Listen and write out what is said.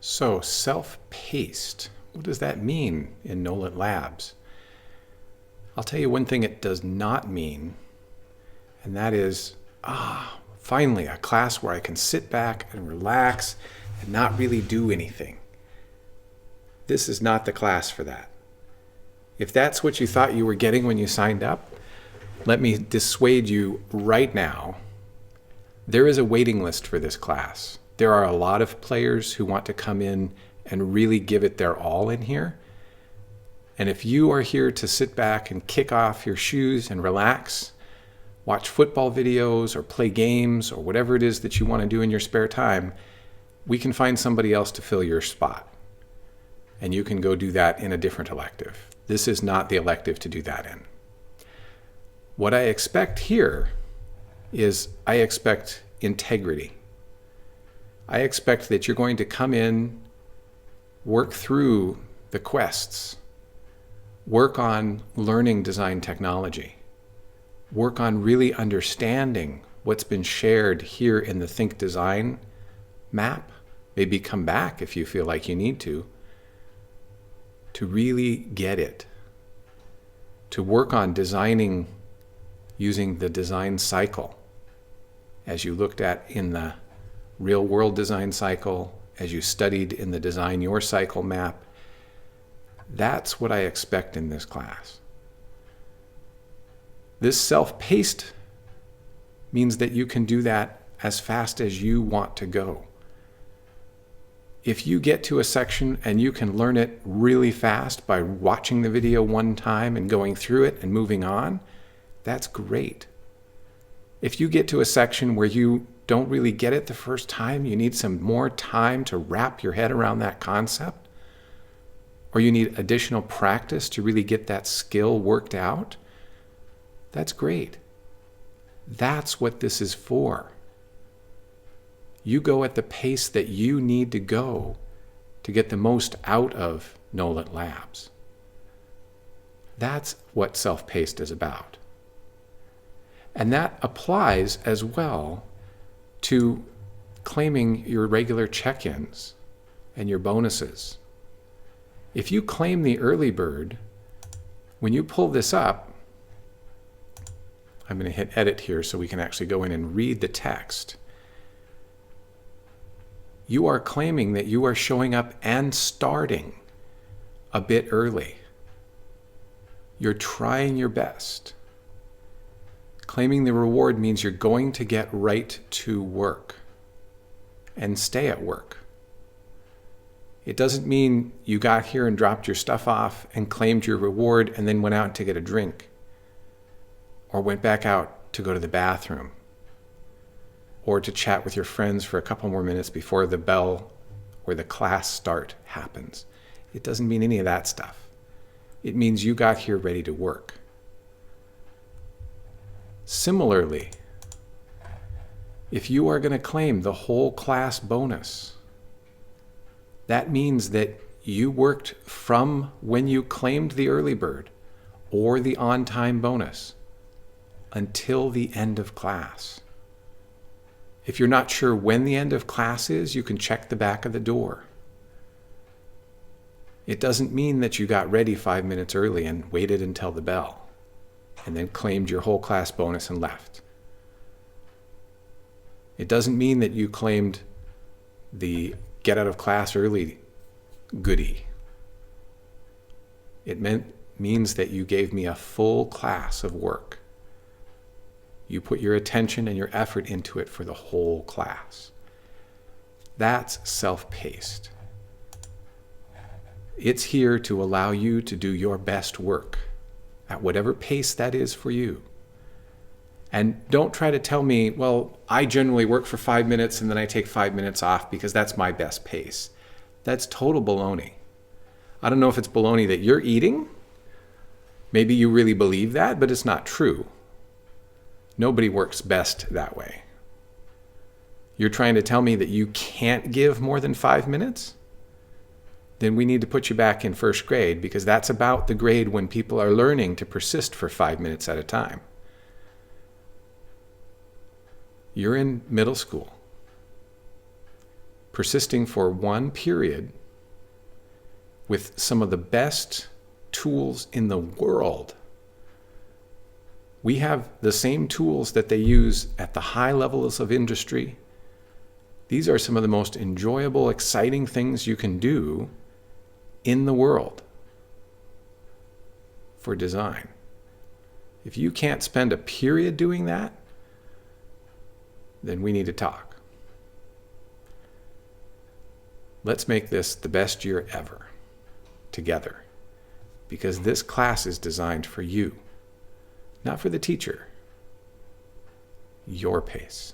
So, self-paced, what does that mean in Nolet Labs? I'll tell you one thing it does not mean, and that is, finally, a class where I can sit back and relax and not really do anything. This is not the class for that. If that's what you thought you were getting when you signed up, let me dissuade you right now. There is a waiting list for this class. There are a lot of players who want to come in and really give it their all in here. And if you are here to sit back and kick off your shoes and relax, watch football videos or play games or whatever it is that you want to do in your spare time, we can find somebody else to fill your spot. And you can go do that in a different elective. This is not the elective to do that in. What I expect here is I expect integrity. I expect that you're going to come in, work through the quests, work on learning design technology, work on really understanding what's been shared here in the Think Design map. Maybe come back if you feel like you need to really get it, to work on designing using the design cycle as you looked at in the real world design cycle, as you studied in the Design Your Cycle map. That's what I expect in this class. This self-paced means that you can do that as fast as you want to go. If you get to a section and you can learn it really fast by watching the video one time and going through it and moving on, that's great. If you get to a section where you don't really get it the first time, you need some more time to wrap your head around that concept, or you need additional practice to really get that skill worked out, that's great. That's what this is for. You go at the pace that you need to go to get the most out of Nolet Labs. That's what self-paced is about. And that applies as well to claiming your regular check-ins and your bonuses. If you claim the early bird, when you pull this up, I'm going to hit edit here so we can actually go in and read the text. You are claiming that you are showing up and starting a bit early. You're trying your best. Claiming the reward means you're going to get right to work and stay at work. It doesn't mean you got here and dropped your stuff off and claimed your reward and then went out to get a drink or went back out to go to the bathroom or to chat with your friends for a couple more minutes before the bell or the class start happens. It doesn't mean any of that stuff. It means you got here ready to work. Similarly, if you are going to claim the whole class bonus, that means that you worked from when you claimed the early bird or the on-time bonus until the end of class. If you're not sure when the end of class is, you can check the back of the door. It doesn't mean that you got ready 5 minutes early and waited until the bell and then claimed your whole class bonus and left. It doesn't mean that you claimed the get out of class early goodie. It means that you gave me a full class of work. You put your attention and your effort into it for the whole class. That's self-paced. It's here to allow you to do your best work at whatever pace that is for you. And don't try to tell me, well, I generally work for 5 minutes and then I take 5 minutes off because that's my best pace. That's total baloney. I don't know if it's baloney that you're eating. Maybe you really believe that, but it's not true. Nobody works best that way. You're trying to tell me that you can't give more than 5 minutes? Then we need to put you back in first grade because that's about the grade when people are learning to persist for 5 minutes at a time. You're in middle school. persisting for one period with some of the best tools in the world. We have the same tools that they use at the high levels of industry. These are some of the most enjoyable, exciting things you can do in the world for design. If you can't spend a period doing that, then we need to talk. Let's make this the best year ever together, because this class is designed for you, not for the teacher. Your pace.